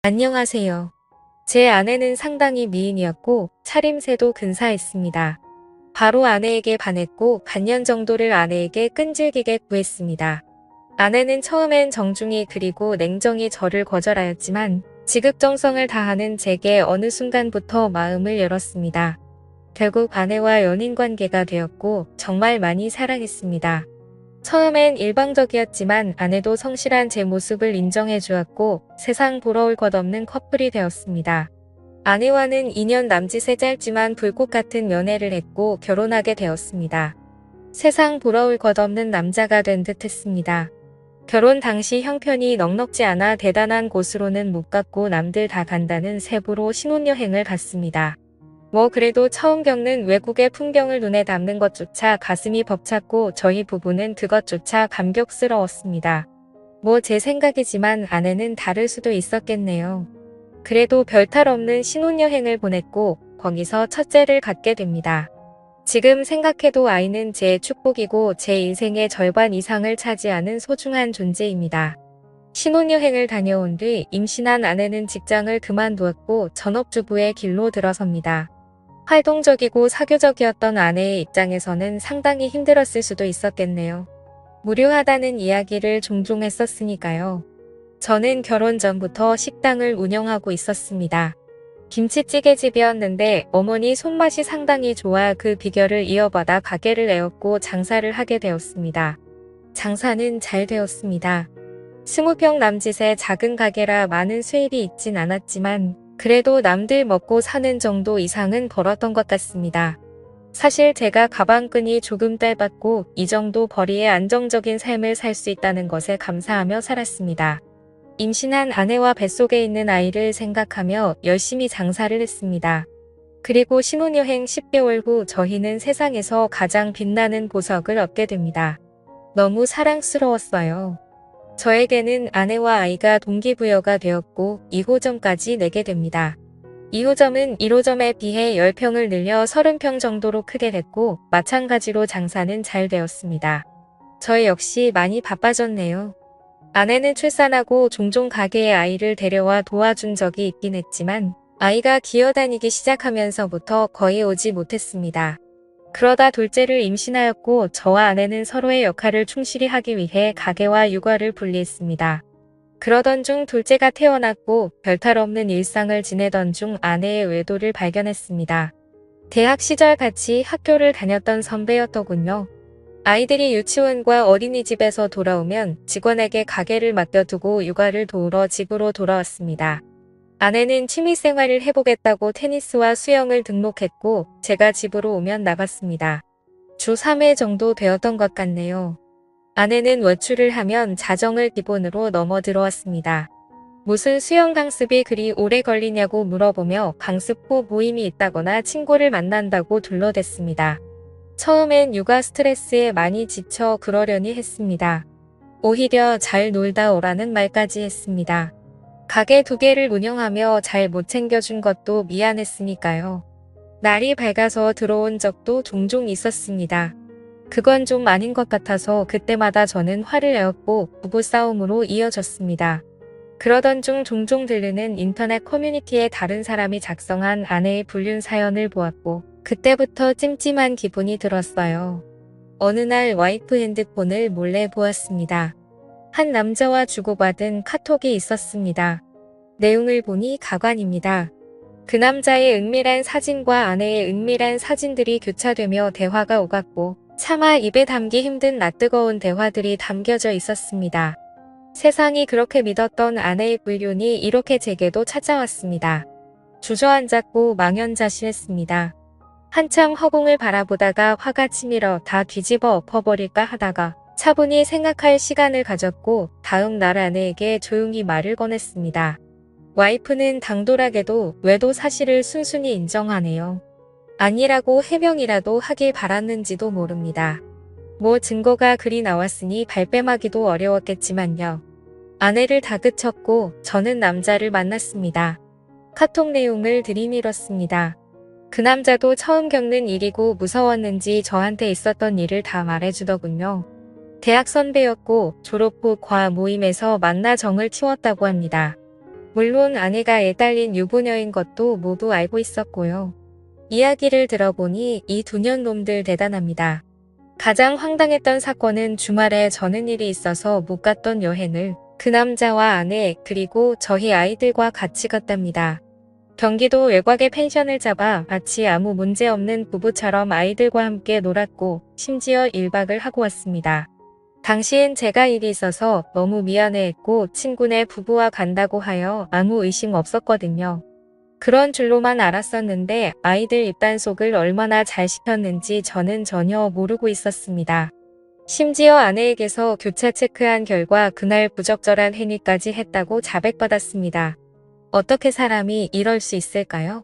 안녕하세요. 제 아내는 상당히 미인이었고 차림새도 근사했습니다. 바로 아내에게 반했고 반년 정도를 아내에게 끈질기게 구했습니다. 아내는 처음엔 정중히 그리고 냉정히 저를 거절하였지만 지극정성을 다하는 제게 어느 순간부터 마음을 열었습니다. 결국 아내와 연인 관계가 되었고 정말 많이 사랑했습니다. 처음엔 일방적이었지만 아내도 성실한 제 모습을 인정해 주었고 세상 부러울 것 없는 커플이 되었습니다. 아내와는 2년 남짓의 짧지만 불꽃 같은 연애를 했고 결혼하게 되었습니다. 세상 부러울 것 없는 남자가 된 듯 했습니다. 결혼 당시 형편이 넉넉지 않아 대단한 곳으로는 못 갔고 남들 다 간다는 세부로 신혼여행을 갔습니다. 그래도 처음 겪는 외국의 풍경을 눈에 담는 것조차 가슴이 벅찼고 저희 부부는 그것조차 감격스러웠습니다. 제 생각이지만 아내는 다를 수도 있었겠네요. 그래도 별탈 없는 신혼여행을 보냈고 거기서 첫째를 갖게 됩니다. 지금 생각해도 아이는 제 축복이고 제 인생의 절반 이상을 차지하는 소중한 존재입니다. 신혼여행을 다녀온 뒤 임신한 아내는 직장을 그만두었고 전업주부의 길로 들어섭니다. 활동적이고 사교적이었던 아내의 입장에서는 상당히 힘들었을 수도 있었겠네요. 무료하다는 이야기를 종종 했었으니까요. 저는 결혼 전부터 식당을 운영하고 있었습니다. 김치찌개집이었는데 어머니 손맛이 상당히 좋아 그 비결을 이어받아 가게를 내었고 장사를 하게 되었습니다. 장사는 잘 되었습니다. 20평 남짓의 작은 가게라 많은 수입이 있진 않았지만 그래도 남들 먹고 사는 정도 이상은 벌었던 것 같습니다. 사실 제가 가방끈이 조금 짧았고 이 정도 벌이에 안정적인 삶을 살 수 있다는 것에 감사하며 살았습니다. 임신한 아내와 뱃속에 있는 아이를 생각하며 열심히 장사를 했습니다. 그리고 신혼여행 10개월 후 저희는 세상에서 가장 빛나는 보석을 얻게 됩니다. 너무 사랑스러웠어요. 저에게는 아내와 아이가 동기부여가 되었고 2호점까지 내게 됩니다. 2호점은 1호점에 비해 10평을 늘려 30평 정도로 크게 됐고 마찬가지로 장사는 잘 되었습니다. 저 역시 많이 바빠졌네요. 아내는 출산하고 종종 가게에 아이를 데려와 도와준 적이 있긴 했지만 아이가 기어다니기 시작하면서부터 거의 오지 못했습니다. 그러다 둘째를 임신하였고 저와 아내는 서로의 역할을 충실히 하기 위해 가게와 육아를 분리했습니다. 그러던 중 둘째가 태어났고 별탈 없는 일상을 지내던 중 아내의 외도를 발견했습니다. 대학 시절 같이 학교를 다녔던 선배였더군요. 아이들이 유치원과 어린이집에서 돌아오면 직원에게 가게를 맡겨두고 육아를 도우러 집으로 돌아왔습니다. 아내는 취미생활을 해보겠다고 테니스와 수영을 등록했고 제가 집으로 오면 나갔습니다. 주 3회 정도 되었던 것 같네요. 아내는 외출을 하면 자정을 기본으로 넘어 들어왔습니다. 무슨 수영 강습이 그리 오래 걸리냐고 물어보며 강습 후 모임이 있다거나 친구를 만난다고 둘러댔습니다. 처음엔 육아 스트레스에 많이 지쳐 그러려니 했습니다. 오히려 잘 놀다 오라는 말까지 했습니다. 가게 2개를 운영하며 잘 못 챙겨준 것도 미안했으니까요. 날이 밝아서 들어온 적도 종종 있었습니다. 그건 좀 아닌 것 같아서 그때마다 저는 화를 내었고 부부싸움으로 이어졌습니다. 그러던 중 종종 들르는 인터넷 커뮤니티에 다른 사람이 작성한 아내의 불륜 사연을 보았고 그때부터 찜찜한 기분이 들었어요. 어느 날 와이프 핸드폰을 몰래 보았습니다. 한 남자와 주고받은 카톡이 있었습니다. 내용을 보니 가관입니다. 그 남자의 은밀한 사진과 아내의 은밀한 사진들이 교차되며 대화가 오갔고 차마 입에 담기 힘든 낯뜨거운 대화들이 담겨져 있었습니다. 세상이 그렇게 믿었던 아내의 불륜이 이렇게 제게도 찾아왔습니다. 주저앉았고 망연자실했습니다. 한참 허공을 바라보다가 화가 치밀어 다 뒤집어 엎어버릴까 하다가 차분히 생각할 시간을 가졌고 다음 날 아내에게 조용히 말을 꺼냈습니다. 와이프는 당돌하게도 외도 사실을 순순히 인정하네요. 아니라고 해명이라도 하길 바랐는지도 모릅니다. 증거가 그리 나왔으니 발뺌하기도 어려웠겠지만요. 아내를 다그쳤고 저는 남자를 만났습니다. 카톡 내용을 들이밀었습니다. 그 남자도 처음 겪는 일이고 무서웠는지 저한테 있었던 일을 다 말해주더군요. 대학 선배였고 졸업 후 과 모임에서 만나 정을 치웠다고 합니다. 물론 아내가 애 딸린 유부녀인 것도 모두 알고 있었고요. 이야기를 들어보니 이 두 년 놈들 대단합니다. 가장 황당했던 사건은 주말에 저는 일이 있어서 못 갔던 여행을 그 남자와 아내 그리고 저희 아이들과 같이 갔답니다. 경기도 외곽에 펜션을 잡아 마치 아무 문제 없는 부부처럼 아이들과 함께 놀았고 심지어 1박을 하고 왔습니다. 당시엔 제가 일이 있어서 너무 미안해했고 친구네 부부와 간다고 하여 아무 의심 없었거든요. 그런 줄로만 알았었는데 아이들 입단속을 얼마나 잘 시켰는지 저는 전혀 모르고 있었습니다. 심지어 아내에게서 교차 체크한 결과 그날 부적절한 행위까지 했다고 자백받았습니다. 어떻게 사람이 이럴 수 있을까요?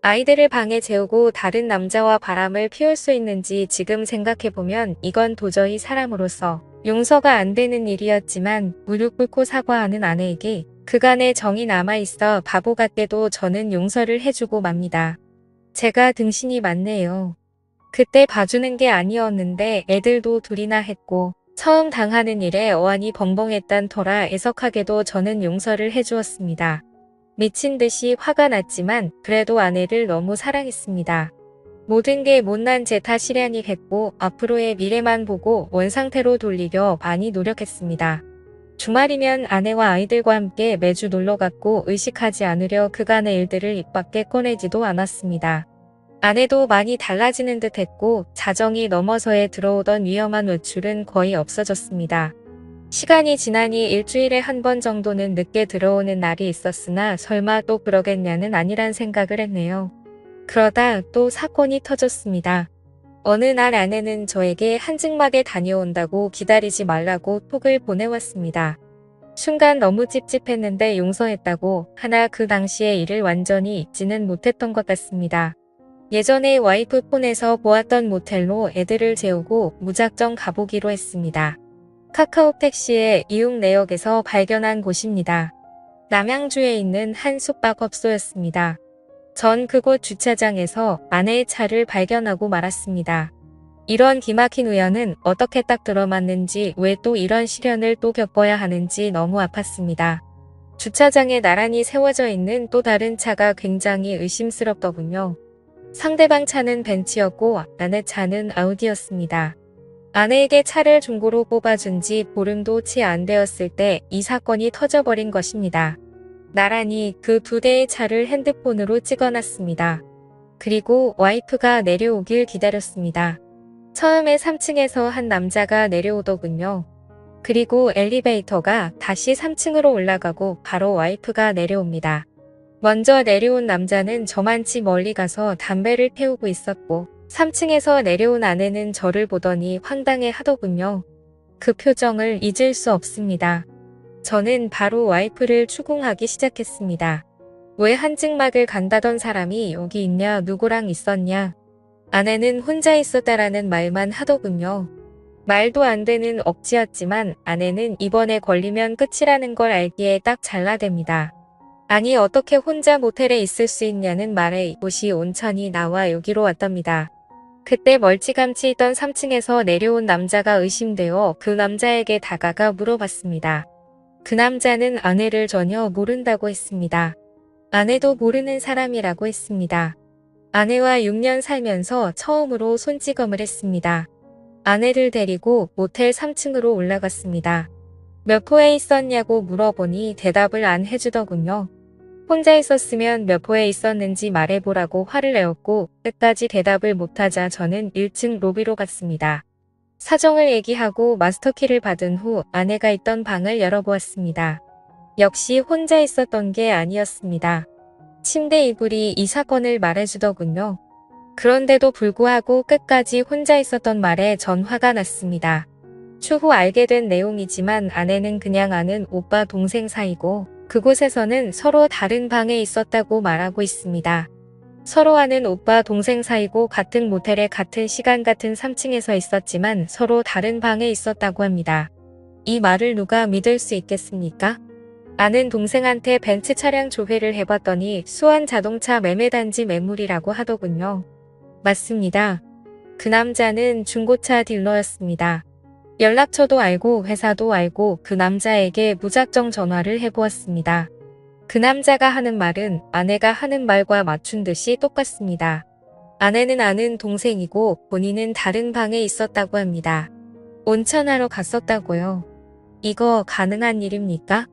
아이들을 방에 재우고 다른 남자와 바람을 피울 수 있는지 지금 생각해보면 이건 도저히 사람으로서 용서가 안 되는 일이었지만 무릎 꿇고 사과하는 아내에게 그간의 정이 남아있어 바보 같게도 저는 용서를 해주고 맙니다. 제가 등신이 많네요. 그때 봐주는 게 아니었는데 애들도 둘이나 했고 처음 당하는 일에 어안이 벙벙했단 터라 애석하게도 저는 용서를 해주었습니다. 미친 듯이 화가 났지만 그래도 아내를 너무 사랑했습니다. 모든 게 못난 제 탓이라니 했고 앞으로의 미래만 보고 원상태로 돌리려 많이 노력했습니다. 주말이면 아내와 아이들과 함께 매주 놀러갔고 의식하지 않으려 그간의 일들을 입 밖에 꺼내지도 않았습니다. 아내도 많이 달라지는 듯 했고 자정이 넘어서에 들어오던 위험한 외출은 거의 없어졌습니다. 시간이 지나니 일주일에 한 번 정도는 늦게 들어오는 날이 있었으나 설마 또 그러겠냐는 아니란 생각을 했네요. 그러다 또 사건이 터졌습니다. 어느 날 아내는 저에게 한증막에 다녀온다고 기다리지 말라고 톡을 보내왔습니다. 순간 너무 찝찝했는데 용서했다고 하나 그 당시의 일을 완전히 잊지는 못했던 것 같습니다. 예전에 와이프 폰에서 보았던 모텔로 애들을 재우고 무작정 가보기로 했습니다. 카카오 택시의 이용 내역에서 발견한 곳입니다. 남양주에 있는 한 숙박업소였습니다. 전 그곳 주차장에서 아내의 차를 발견하고 말았습니다. 이런 기막힌 우연은 어떻게 딱 들어맞는지 왜 또 이런 시련을 또 겪어야 하는지 너무 아팠습니다. 주차장에 나란히 세워져 있는 또 다른 차가 굉장히 의심스럽더군요. 상대방 차는 벤츠였고 아내 차는 아우디였습니다. 아내에게 차를 중고로 뽑아준 지 보름도 채 안 되었을 때 이 사건이 터져버린 것입니다. 나란히 그 두 대의 차를 핸드폰으로 찍어놨습니다. 그리고 와이프가 내려오길 기다렸습니다. 처음에 3층에서 한 남자가 내려오더군요. 그리고 엘리베이터가 다시 3층으로 올라가고 바로 와이프가 내려옵니다. 먼저 내려온 남자는 저만치 멀리 가서 담배를 태우고 있었고 3층에서 내려온 아내는 저를 보더니 황당해 하더군요. 그 표정을 잊을 수 없습니다. 저는 바로 와이프를 추궁하기 시작했습니다. 왜 한증막을 간다던 사람이 여기 있냐, 누구랑 있었냐. 아내는 혼자 있었다라는 말만 하더군요. 말도 안 되는 억지였지만 아내는 이번에 걸리면 끝이라는 걸 알기에 딱 잘라댑니다. 아니 어떻게 혼자 모텔에 있을 수 있냐는 말에 이곳이 온천이 나와 여기로 왔답니다. 그때 멀찌감치 있던 3층에서 내려온 남자가 의심되어 그 남자에게 다가가 물어봤습니다. 그 남자는 아내를 전혀 모른다고 했습니다. 아내도 모르는 사람이라고 했습니다. 아내와 6년 살면서 처음으로 손찌검을 했습니다. 아내를 데리고 모텔 3층으로 올라갔습니다. 몇 호에 있었냐고 물어보니 대답을 안 해주더군요. 혼자 있었으면 몇 호에 있었는지 말해보라고 화를 내었고 끝까지 대답을 못하자 저는 1층 로비로 갔습니다. 사정을 얘기하고 마스터키를 받은 후 아내가 있던 방을 열어보았습니다. 역시 혼자 있었던 게 아니었습니다. 침대 이불이 이 사건을 말해주더군요. 그런데도 불구하고 끝까지 혼자 있었던 말에 전 화가 났습니다. 추후 알게 된 내용이지만 아내는 그냥 아는 오빠 동생 사이고 그곳에서는 서로 다른 방에 있었다고 말하고 있습니다. 서로 아는 오빠 동생 사이고 같은 모텔에 같은 시간 같은 3층에서 있었지만 서로 다른 방에 있었다고 합니다. 이 말을 누가 믿을 수 있겠습니까? 아는 동생한테 벤츠 차량 조회를 해봤더니 수원 자동차 매매단지 매물이라고 하더군요. 맞습니다. 그 남자는 중고차 딜러였습니다. 연락처도 알고 회사도 알고 그 남자에게 무작정 전화를 해보았습니다. 그 남자가 하는 말은 아내가 하는 말과 맞춘 듯이 똑같습니다. 아내는 아는 동생이고 본인은 다른 방에 있었다고 합니다. 온천하러 갔었다고요. 이거 가능한 일입니까?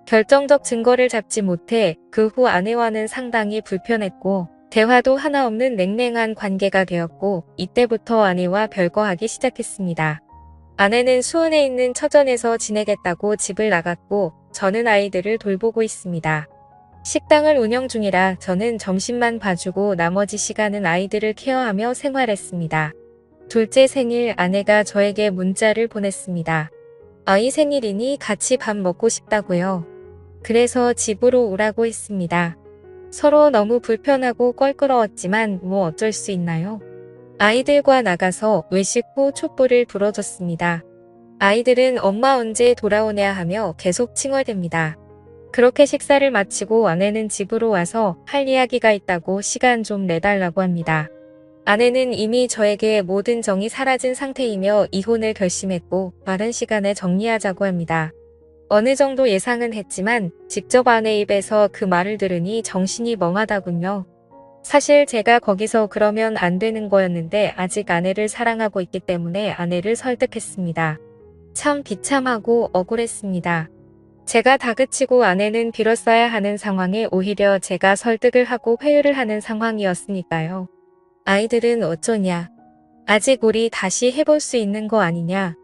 결정적 증거를 잡지 못해 그 후 아내와는 상당히 불편했고 대화도 하나 없는 냉랭한 관계가 되었고 이때부터 아내와 별거하기 시작했습니다. 아내는 수원에 있는 처전에서 지내겠다고 집을 나갔고 저는 아이들을 돌보고 있습니다. 식당을 운영 중이라 저는 점심만 봐주고 나머지 시간은 아이들을 케어하며 생활했습니다. 둘째 생일 아내가 저에게 문자를 보냈습니다. 아이 생일이니 같이 밥 먹고 싶다고요. 그래서 집으로 오라고 했습니다. 서로 너무 불편하고 껄끄러웠지만 뭐 어쩔 수 있나요? 아이들과 나가서 외식 후 촛불을 불어줬습니다. 아이들은 엄마 언제 돌아오냐 하며 계속 칭얼댑니다. 그렇게 식사를 마치고 아내는 집으로 와서 할 이야기가 있다고 시간 좀 내달라고 합니다. 아내는 이미 저에게 모든 정이 사라진 상태이며 이혼을 결심했고 빠른 시간에 정리하자고 합니다. 어느 정도 예상은 했지만 직접 아내 입에서 그 말을 들으니 정신이 멍하다군요. 사실 제가 거기서 그러면 안 되는 거였는데 아직 아내를 사랑하고 있기 때문에 아내를 설득했습니다. 참 비참하고 억울했습니다. 제가 다그치고 아내는 빌었어야 하는 상황에 오히려 제가 설득을 하고 회유를 하는 상황이었으니까요. 아이들은 어쩌냐. 아직 우리 다시 해볼 수 있는 거 아니냐.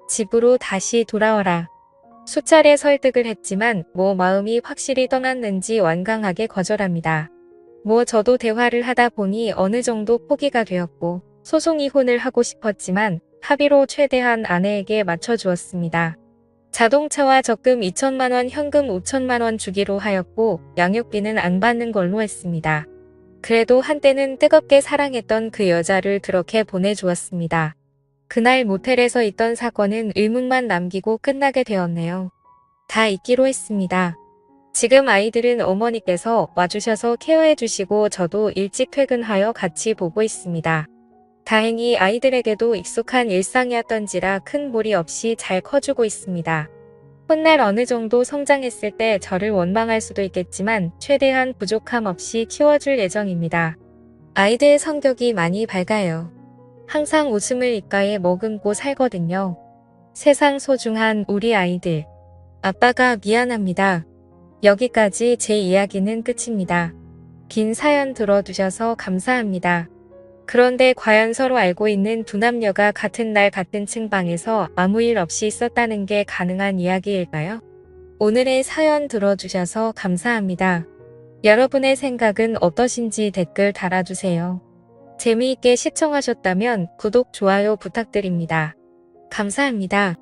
집으로 다시 돌아와라. 수차례 설득을 했지만 마음이 확실히 떠났는지 완강하게 거절합니다. 저도 대화를 하다 보니 어느 정도 포기가 되었고 소송 이혼을 하고 싶었지만 합의로 최대한 아내에게 맞춰주었습니다. 자동차와 적금 2천만 원, 현금 5천만 원 주기로 하였고 양육비는 안 받는 걸로 했습니다. 그래도 한때는 뜨겁게 사랑했던 그 여자를 그렇게 보내주었습니다. 그날 모텔에서 있던 사건은 의문만 남기고 끝나게 되었네요. 다 잊기로 했습니다. 지금 아이들은 어머니께서 와주셔서 케어해 주시고 저도 일찍 퇴근하여 같이 보고 있습니다. 다행히 아이들에게도 익숙한 일상이었던지라 큰 무리 없이 잘 커주고 있습니다. 훗날 어느 정도 성장했을 때 저를 원망할 수도 있겠지만 최대한 부족함 없이 키워줄 예정입니다. 아이들 성격이 많이 밝아요. 항상 웃음을 입가에 머금고 살거든요. 세상 소중한 우리 아이들. 아빠가 미안합니다. 여기까지 제 이야기는 끝입니다. 긴 사연 들어주셔서 감사합니다. 그런데 과연 서로 알고 있는 두 남녀가 같은 날 같은 층방에서 아무 일 없이 있었다는 게 가능한 이야기일까요? 오늘의 사연 들어주셔서 감사합니다. 여러분의 생각은 어떠신지 댓글 달아주세요. 재미있게 시청하셨다면 구독, 좋아요 부탁드립니다. 감사합니다.